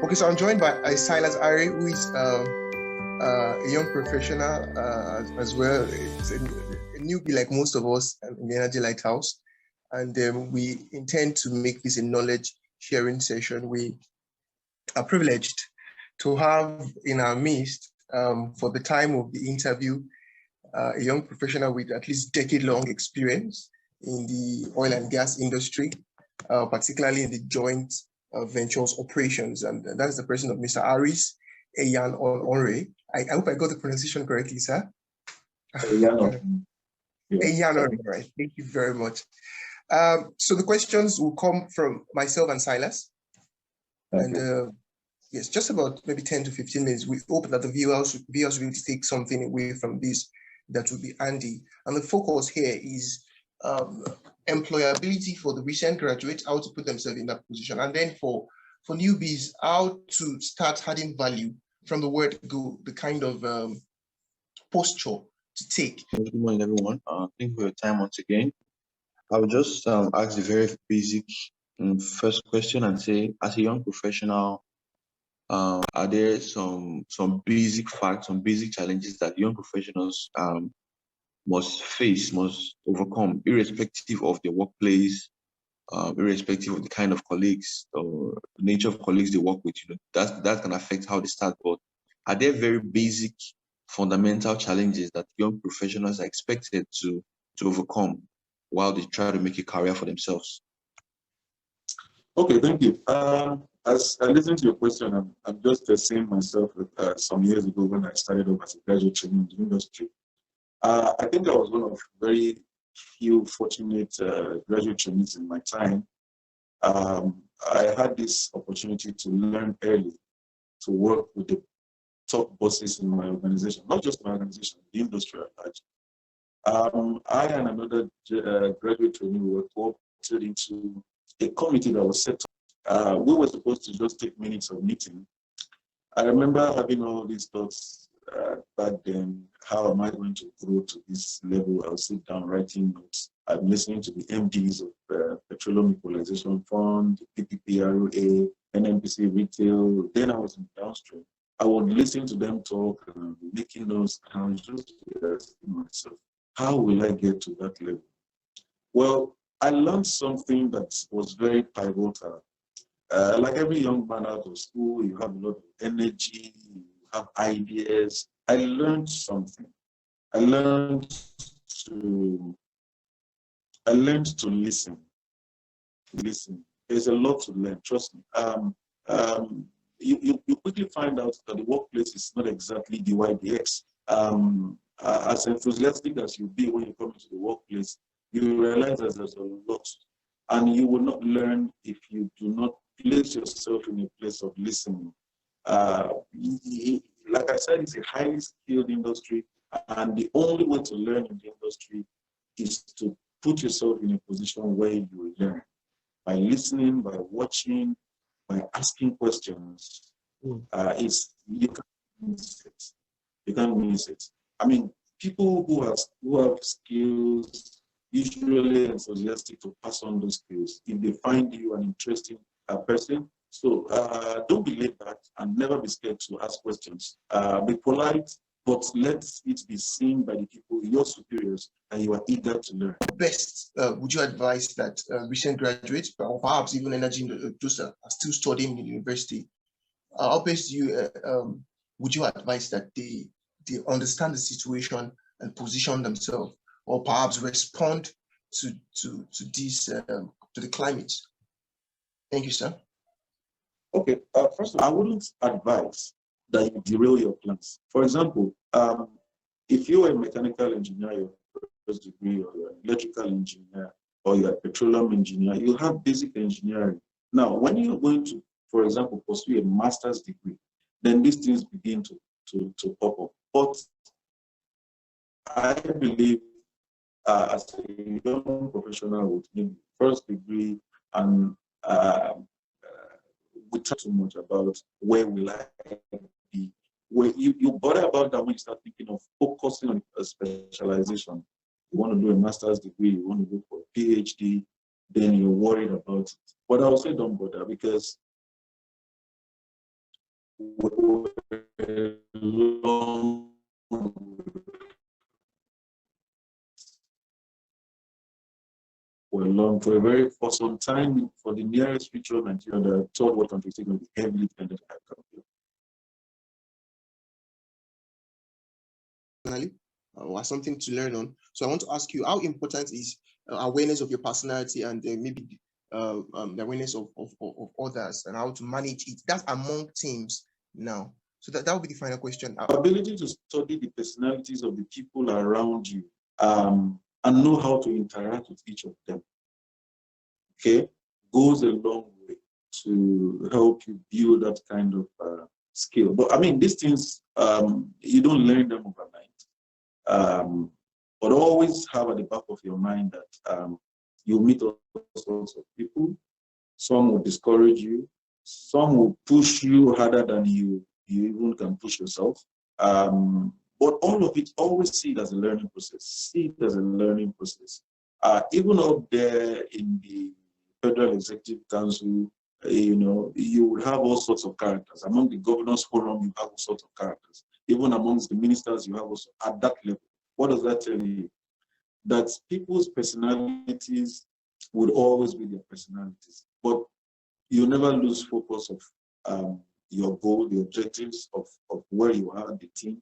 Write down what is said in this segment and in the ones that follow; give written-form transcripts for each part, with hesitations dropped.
Okay, so I'm joined by Silas Ari, who is a young professional as well. It's a newbie like most of us in the Energy Lighthouse. And we intend to make this a knowledge sharing session. We are privileged to have in our midst, for the time of the interview, a young professional with at least decade-long experience in the oil and gas industry, particularly in the joint ventures operations. And that's the person of Mr. Aris Eyan Onre. I hope I got the pronunciation correctly, sir. Eyan Onre, right. Thank you very much. So the questions will come from myself and Silas. Okay. And yes, just about maybe 10 to 15 minutes. We hope that the viewers will take something away from this that would be handy. And the focus here is employability for the recent graduates, how to put themselves in that position. And then for newbies, how to start adding value from the word go, the kind of posture to take. Good morning, everyone. Thank you for your time once again. I will just ask the very basic first question and say, as a young professional, are there some basic facts, some basic challenges that young professionals must face, must overcome, irrespective of their workplace, irrespective of the kind of colleagues or the nature of colleagues they work with? You know, that can affect how they start. But are there very basic, fundamental challenges that young professionals are expected to overcome while they try to make a career for themselves? Okay, thank you. As I listen to your question, I'm just seeing myself some years ago when I started off as a graduate trainee in the industry. I think I was one of very few fortunate graduate trainees in my time. I had this opportunity to learn early, to work with the top bosses in my organization, not just my organization, the industry at large. I and another graduate trainee were co-opted into a committee that was set up. We were supposed to just take minutes of meeting. I remember having all these thoughts back then. How am I going to grow to this level? I'll sit down writing notes. I'm listening to the MDs of Petroleum Equalization Fund, PPPROA, NNPC Retail. Then I was in downstream. I would listen to them talk and making notes, and I was just asking myself, how will I get to that level? Well, I learned something that was very pivotal. Like every young man out of school, you have a lot of energy, you have ideas. I learned something. I learned to listen. Listen. There's a lot to learn, trust me. You quickly find out that the workplace is not exactly the YDX. As enthusiastic as you be when you come into the workplace, you realize that there's a lot, and you will not learn if you do not place yourself in a place of listening. Like I said, it's a highly skilled industry, and the only way to learn in the industry is to put yourself in a position where you learn by listening, by watching, by asking questions. You can't miss it. You can't miss it. I mean, people who have skills usually enthusiastic to pass on those skills if they find you an interesting person. So don't be laid back and never be scared to ask questions. Be polite, but let it be seen by the people, your superiors, that you are eager to learn. Best would you advise that recent graduates, or perhaps even energy those are still studying in university, how best would you advise that they understand the situation and position themselves, or perhaps respond to this to the climate? Thank you, sir. Okay, first of all, I wouldn't advise that you derail your plans. For example, if you're a mechanical engineer, your first degree, or you're an electrical engineer, or you're a petroleum engineer, you have basic engineering. Now, when you're going to, for example, pursue a master's degree, then these things begin to pop up. But I believe as a young professional with maybe first degree, and we talk too much about where will I be. Where you bother about that when you start thinking of focusing on a specialization. You want to do a master's degree, you want to go for a PhD, then you're worried about it. But I would say don't bother, because were long. For some time, for the nearest future, Nigeria, the third world country is going to be heavily dependent on agriculture. Or something to learn on. So I want to ask you, how important is awareness of your personality and maybe the awareness of others and how to manage it? That's among teams now. So that would be the final question. Ability to study the personalities of the people around you and know how to interact with each of them, okay, goes a long way to help you build that kind of skill. But I mean, these things, you don't learn them overnight. But always have at the back of your mind that you meet all sorts of people. Some will discourage you. Some will push you harder than you even can push yourself. But all of it, always see it as a learning process. See it as a learning process. Even up there in the Federal Executive Council, you would have all sorts of characters. Among the governors forum, you have all sorts of characters. Even amongst the ministers, you have also at that level. What does that tell you? That people's personalities would always be their personalities, but you never lose focus of your goal, the objectives of where you are, the team.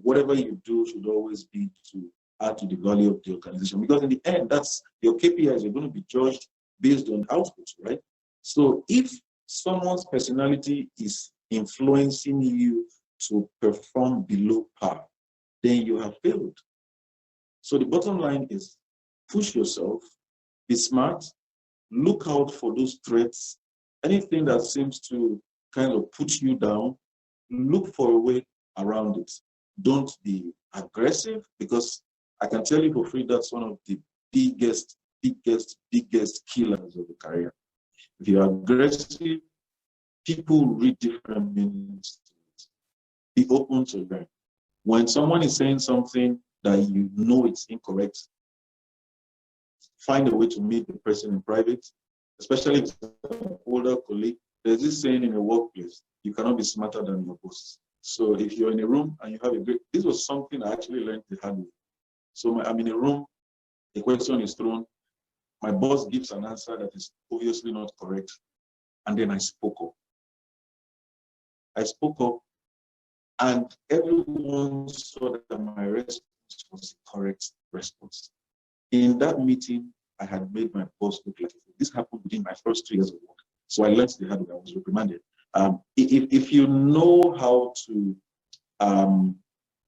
Whatever you do should always be to add to the value of the organization, because in the end, that's your KPIs. You're going to be judged based on outputs, right? So if someone's personality is influencing you to perform below par, then you have failed. So the bottom line is push yourself, be smart, look out for those threats, anything that seems to kind of put you down, look for a way around it. Don't be aggressive, because I can tell you for free that's one of the biggest killers of the career. If you're aggressive, people read different meanings. Be open to learn. When someone is saying something that you know it's incorrect, find a way to meet the person in private, especially if it's an older colleague. There's this saying in a workplace, you cannot be smarter than your boss. So if you're in a room and you have this was something I actually learned the hard way. So I'm in a room, a question is thrown, my boss gives an answer that is obviously not correct, and then I spoke up. And everyone saw that my response was the correct response. In that meeting, I had made my boss look like it. This happened within my first 2 years of work. So I learned the hard way. I was reprimanded. If you know how to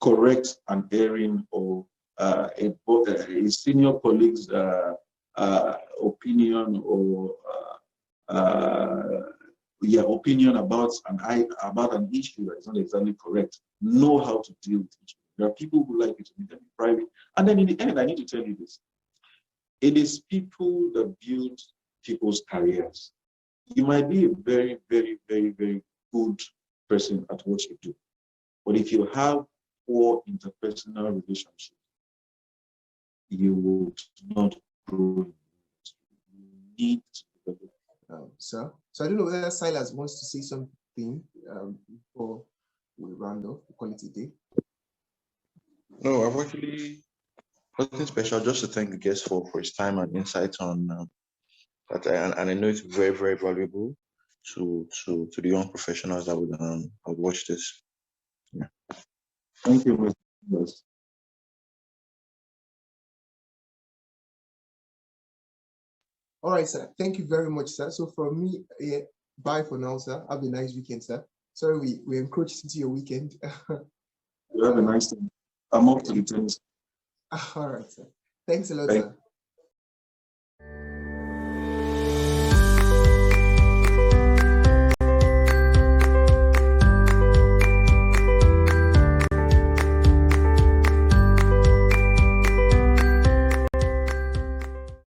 correct an erring or a senior colleague's opinion or opinion about an issue that is not exactly correct, know how to deal with it. There are people who like you to meet them in private. And then in the end, I need to tell you this. It is people that build people's careers. You might be a very, very, very, very good person at what you do. But if you have poor interpersonal relationships, you would not grow. You need to develop. So I don't know whether Silas wants to say something before we round off. Call it a day. No, I've actually nothing special. Just to thank the guest for his time and insight on that, and I know it's very, very valuable to the young professionals that would watch this. Yeah. Thank you, Mr. All right, sir. Thank you very much, sir. So from me, bye for now, sir. Have a nice weekend, sir. Sorry, we encroached into your weekend. You have a nice time. I'm off to the tennis. All right, sir. Thanks a lot, sir.